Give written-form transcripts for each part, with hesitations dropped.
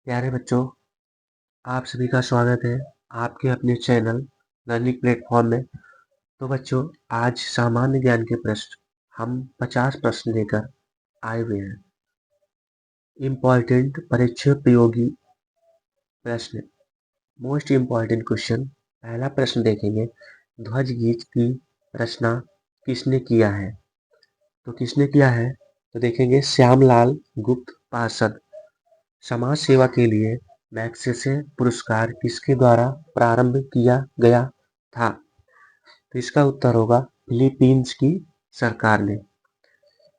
प्यारे बच्चों, आप सभी का स्वागत है आपके अपने चैनल लर्निंग प्लेटफॉर्म में। तो बच्चों, आज सामान्य ज्ञान के प्रश्न हम 50 प्रश्न लेकर आए हुए हैं। इम्पोर्टेंट परीक्षा उपयोगी प्रश्न, मोस्ट इम्पोर्टेंट क्वेश्चन। पहला प्रश्न देखेंगे, ध्वज गीत की रचना किसने किया है? तो किसने किया है तो देखेंगे श्यामलाल गुप्त पार्षद। समाज सेवा के लिए मैग्सेसे पुरस्कार किसके द्वारा प्रारंभ किया गया था? तो इसका उत्तर होगा फिलीपींस की सरकार ने।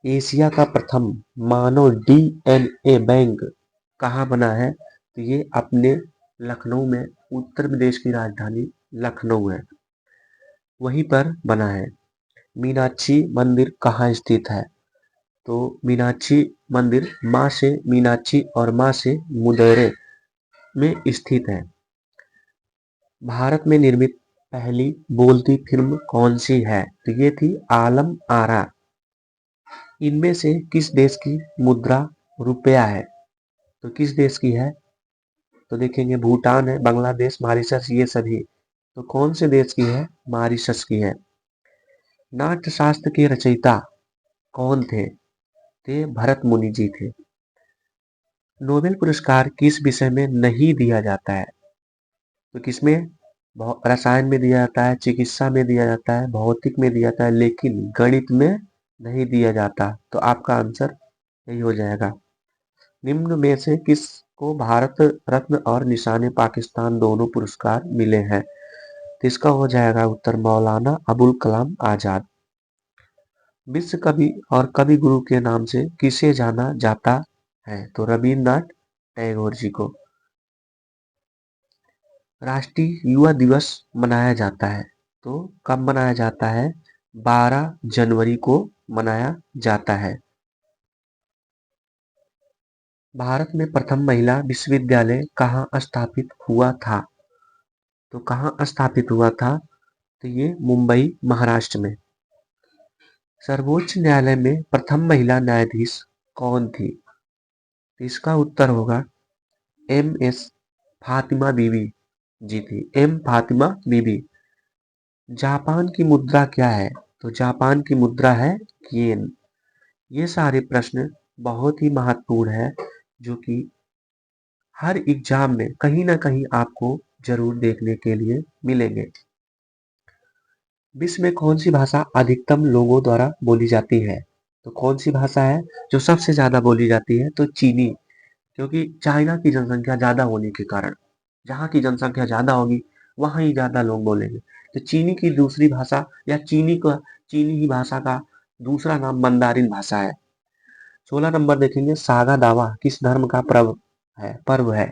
एशिया का प्रथम मानव डीएनए बैंक कहाँ बना है? तो ये अपने लखनऊ में, उत्तर प्रदेश की राजधानी लखनऊ है, वहीं पर बना है। मीनाक्षी मंदिर कहाँ स्थित है? तो मीनाक्षी मंदिर माँ से मीनाक्षी और माँ से मुदेरे में स्थित है। भारत में निर्मित पहली बोलती फिल्म कौन सी है? तो ये थी आलम आरा। इनमें से किस देश की मुद्रा रुपया है? तो किस देश की है? तो देखेंगे भूटान है, बांग्लादेश, मॉरिशस, ये सभी। तो कौन से देश की है? मॉरिशस की है। नाट्य शास्त्र के रचयिता कौन थे? ते भरत मुनि जी थे। नोबेल पुरस्कार किस विषय में नहीं दिया जाता है? तो किसमें? रसायन में दिया जाता है, चिकित्सा में दिया जाता है, भौतिक में दिया जाता है, लेकिन गणित में नहीं दिया जाता। तो आपका आंसर यही हो जाएगा। निम्न में से किसको भारत रत्न और निशाने पाकिस्तान दोनों पुरस्कार मिले हैं? तो इसका हो जाएगा उत्तर मौलाना अबुल कलाम आजाद। विश्व कवि और कवि गुरु के नाम से किसे जाना जाता है? तो रविन्द्रनाथ टैगोर जी को। राष्ट्रीय युवा दिवस मनाया जाता है, तो कब मनाया जाता है? 12 जनवरी को मनाया जाता है। भारत में प्रथम महिला विश्वविद्यालय कहाँ स्थापित हुआ था? तो कहाँ स्थापित हुआ था? तो ये मुंबई, महाराष्ट्र में। सर्वोच्च न्यायालय में प्रथम महिला न्यायाधीश कौन थी? तो इसका उत्तर होगा एम एस फातिमा बीबी जी थी, एम फातिमा बीबी। जापान की मुद्रा क्या है? तो जापान की मुद्रा है येन। ये सारे प्रश्न बहुत ही महत्वपूर्ण है, जो कि हर एग्जाम में कहीं ना कहीं आपको जरूर देखने के लिए मिलेंगे। विश्व में कौन सी भाषा अधिकतम लोगों द्वारा बोली जाती है? तो कौन सी भाषा है जो सबसे ज्यादा बोली जाती है? तो चीनी। क्योंकि चाइना की जनसंख्या ज्यादा होने के कारण जहाँ की जनसंख्या ज्यादा होगी वहां ही ज्यादा लोग बोलेंगे। तो चीनी की दूसरी भाषा या चीनी ही भाषा का दूसरा नाम मंदारिन भाषा है। 16 नंबर देखेंगे, सागा दावा किस धर्म का पर्व है?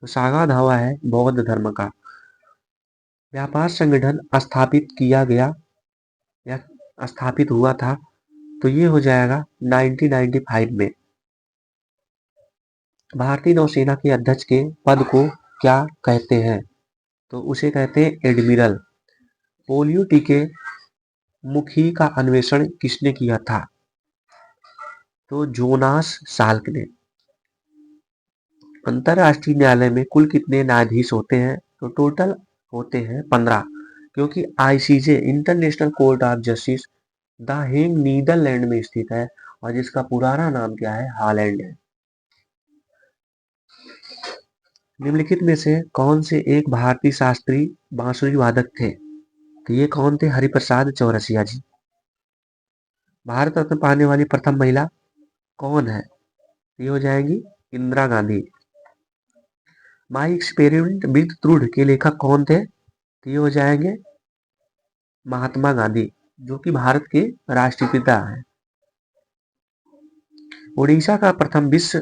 तो सागा दावा है बौद्ध धर्म का। व्यापार संगठन स्थापित किया गया या स्थापित हुआ था? तो ये हो जाएगा 1995 में। भारतीय नौसेना के अध्यक्ष के पद को क्या कहते हैं? तो उसे कहते हैं एडमिरल। पोलियो टीके मुखी का अन्वेषण किसने किया था? तो जोनास साल्क ने। अंतरराष्ट्रीय न्यायालय में कुल कितने न्यायाधीश होते हैं? तो टोटल होते हैं 15, क्योंकि ICJ international court of justice the Hague Netherlands में स्थित है और जिसका पुराना नाम क्या है? हॉलैंड है। निम्नलिखित में से कौन से एक भारतीय शास्त्रीय बांसुरी वादक थे? तो ये कौन थे? हरिप्रसाद चौरसिया जी। भारत रत्न पाने वाली प्रथम महिला कौन है? ये हो जाएंगी Indira Gandhi. My experiment with truth के लेखक कौन थे? तो ये हो जाएंगे महात्मा गांधी, जो कि भारत के राष्ट्रपिता हैं। उड़ीसा का प्रथम विश्व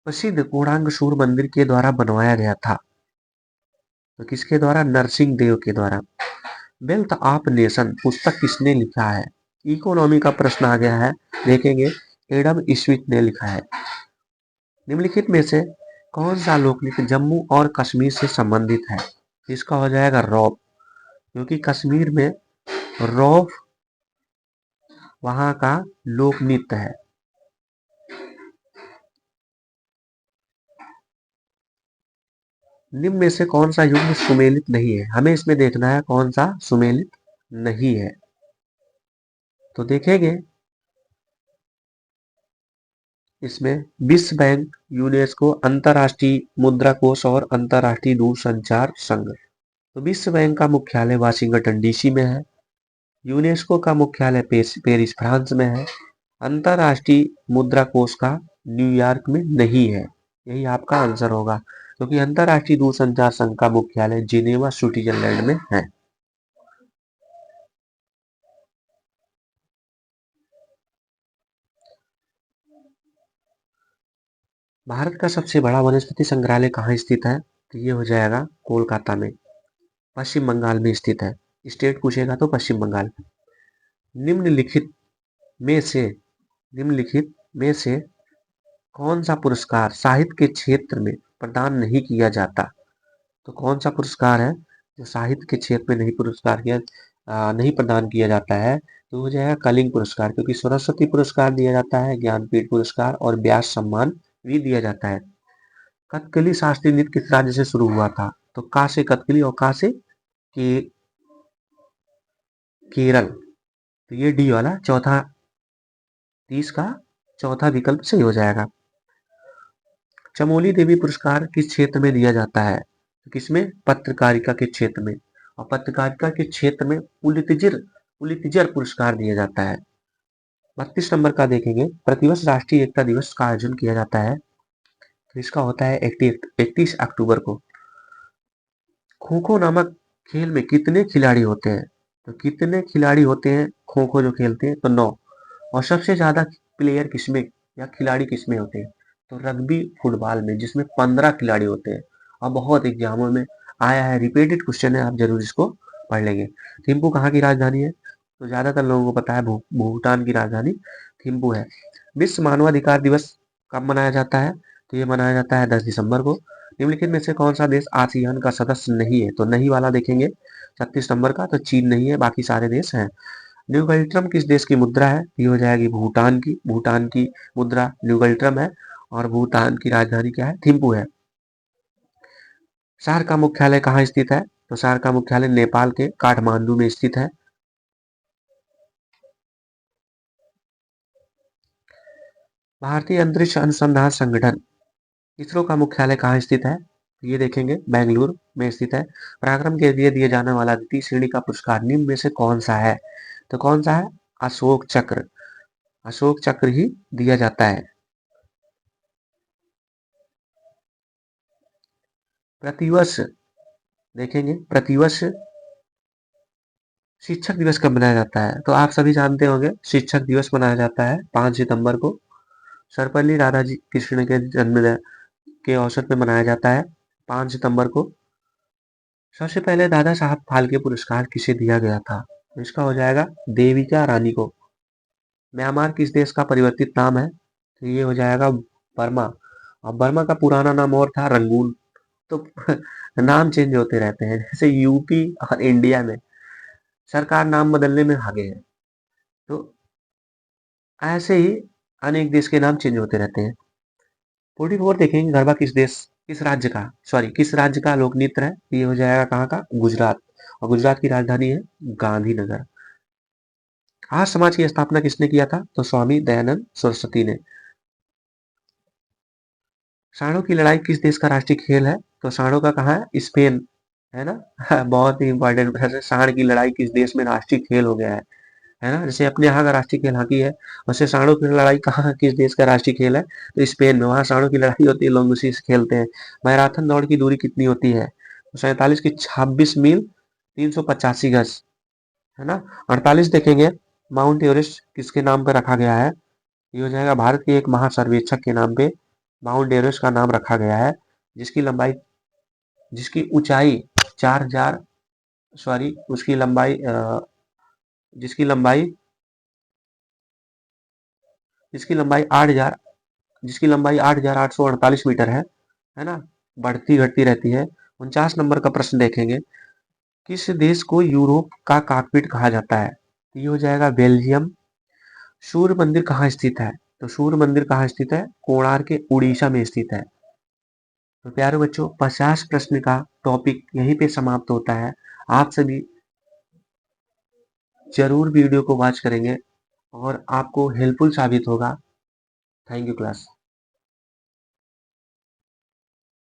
प्रसिद्ध कोणार्क सूर्य मंदिर के द्वारा बनवाया गया था? तो किसके द्वारा? नरसिंह देव के द्वारा। वेल्थ ऑफ नेशन पुस्तक किसने लिखा है? इकोनॉमी का प्रश्न आ गया है, देखेंगे एडम स्मिथ ने लिखा है। निम्नलिखित में से कौन सा लोकनृत्य जम्मू और कश्मीर से संबंधित है? इसका हो जाएगा रौफ, क्योंकि कश्मीर में रौफ वहां का लोक नृत्य है। निम्न में से कौन सा युग्म सुमेलित नहीं है? हमें इसमें देखना है कौन सा सुमेलित नहीं है। तो देखेंगे इसमें विश्व बैंक, यूनेस्को, अंतर्राष्ट्रीय मुद्रा कोष और अंतर्राष्ट्रीय दूरसंचार संघ। तो विश्व बैंक का मुख्यालय वाशिंगटन डीसी में है, यूनेस्को का मुख्यालय पेरिस फ्रांस में है, अंतर्राष्ट्रीय मुद्रा कोष का न्यूयॉर्क में नहीं है। यही आपका आंसर होगा, क्योंकि अंतर्राष्ट्रीय दूरसंचार संघ का मुख्यालय जिनेवा स्विट्जरलैंड में है। भारत का सबसे बड़ा वनस्पति संग्रहालय कहाँ स्थित है? तो ये हो जाएगा कोलकाता में, पश्चिम बंगाल में स्थित है। स्टेट पूछेगा तो पश्चिम बंगाल। निम्नलिखित में से निम्नलिखित में से कौन सा पुरस्कार साहित्य के क्षेत्र में प्रदान नहीं किया जाता? तो कौन सा पुरस्कार है जो साहित्य के क्षेत्र में नहीं प्रदान किया जाता है? तो हो जाएगा कलिंग पुरस्कार, क्योंकि सरस्वती पुरस्कार दिया जाता है, ज्ञानपीठ पुरस्कार और व्यास सम्मान भी दिया जाता है। कथकली शास्त्रीय नृत्य किस राज्य से शुरू हुआ था? तो का से कथकली और का से के केरल। तो ये डी वाला चौथा 30 का चौथा विकल्प सही हो जाएगा। चमोली देवी पुरस्कार किस क्षेत्र में दिया जाता है? तो किसमें? पत्रकारिता के क्षेत्र में। और पत्रकारिता के क्षेत्र में पुलितिजर पुरस्कार दिया जाता है। 32 नंबर का देखेंगे, प्रतिवर्ष राष्ट्रीय एकता दिवस का आयोजन किया जाता है, तो इसका होता है 31 अक्टूबर को। खो खो नामक खेल में कितने खिलाड़ी होते हैं? तो कितने खिलाड़ी होते हैं खो खो जो खेलते हैं? तो 9। और सबसे ज्यादा प्लेयर किसमें या खिलाड़ी किसमें होते हैं? तो रग्बी फुटबॉल में, जिसमें 15 खिलाड़ी होते हैं। और बहुत एग्जामों में आया है, रिपीटेड क्वेश्चन है, आप जरूर इसको पढ़ लेंगे। थिम्पू कहाँ की राजधानी है? तो ज्यादातर लोगों को पता है भूटान की राजधानी थिम्पू है। विश्व मानवाधिकार दिवस कब मनाया जाता है? तो ये मनाया जाता है 10 दिसंबर को। निम्नलिखित में से कौन सा देश आसियान का सदस्य नहीं है? तो नहीं वाला देखेंगे 36 नंबर का, तो चीन नहीं है, बाकी सारे देश हैं। न्यूगल्ट्रम किस देश की मुद्रा है? ये हो जाएगी भूटान की मुद्रा न्यूगल्ट्रम है। और भूटान की राजधानी क्या है? थिम्पू है। सार्क का मुख्यालय कहाँ स्थित है? तो सार्क का मुख्यालय नेपाल के काठमांडू में स्थित है। भारतीय अंतरिक्ष अनुसंधान संगठन इसरो का मुख्यालय कहाँ स्थित है? ये देखेंगे बेंगलुरु में स्थित है। पराक्रम के लिए दिए जाने वाला द्वितीय श्रेणी का पुरस्कार निम्न में से कौन सा है? तो कौन सा है? अशोक चक्र। अशोक चक्र ही दिया जाता है। प्रतिवर्ष देखेंगे, प्रतिवर्ष शिक्षक दिवस कब मनाया जाता है? तो आप सभी जानते होंगे, शिक्षक दिवस मनाया जाता है 5 सितंबर को। सर्वपल्ली राधाकृष्णन के जन्म के अवसर पर मनाया जाता है 5 सितंबर को। सबसे पहले दादा साहब फाल्के पुरस्कार किसे दिया गया था? तो इसका हो जाएगा देविका रानी को। म्यांमार किस देश का परिवर्तित नाम है? तो ये हो जाएगा बर्मा। और बर्मा का पुराना नाम और था रंगून। तो नाम चेंज होते रहते हैं, जैसे यूपी और इंडिया में सरकार नाम बदलने में आगे है, तो ऐसे ही अनेक देश के नाम चेंज होते रहते हैं। 44 देखेंगे, गरबा किस राज्य का लोक नृत्य है? ये हो जाएगा कहाँ का? गुजरात। और गुजरात की राजधानी है गांधीनगर। आज समाज की स्थापना किसने किया था? तो स्वामी दयानंद सरस्वती ने। सांडों की लड़ाई किस देश का राष्ट्रीय खेल है? तो सांडों का कहाँ है? स्पेन है ना। बहुत ही इंपॉर्टेंट, सांड की लड़ाई किस देश में राष्ट्रीय खेल हो गया है ना। जैसे अपने यहाँ का राष्ट्रीय खेल हॉकी है, वैसे सांडों की लड़ाई कहाँ किस देश का राष्ट्रीय खेल है? तो स्पेन में, वहाँ सांडों की लड़ाई होती है, लोग उसी से खेलते हैं। मैराथन दौड़ की दूरी कितनी होती है? तो 47 की 26 मील 385 गज है ना। 48 देखेंगे, माउंट एवरेस्ट किसके नाम पर रखा गया है? ये हो जाएगा भारत के एक महासर्वेक्षक के नाम पे माउंट एवरेस्ट का नाम रखा गया है, जिसकी लंबाई जिसकी ऊंचाई 4000 सॉरी उसकी लंबाई जिसकी लंबाई जिसकी लंबाई 8000 जिसकी लंबाई 8848 मीटर है ना। बढ़ती घटती रहती है। 49 नंबर का प्रश्न देखेंगे, किस देश को यूरोप का कॉकपिट कहा जाता है? ये हो जाएगा बेल्जियम। सूर्य मंदिर कहाँ स्थित है? तो सूर्य मंदिर कहाँ स्थित है? कोणार्क के उड़ीसा में स्थित है। तो प्यारे बच्चों 50 प्रश्न का टॉपिक यहीं पे समाप्त होता है। आप सभी जरूर वीडियो को वॉच करेंगे और आपको हेल्पफुल साबित होगा। Thank you class.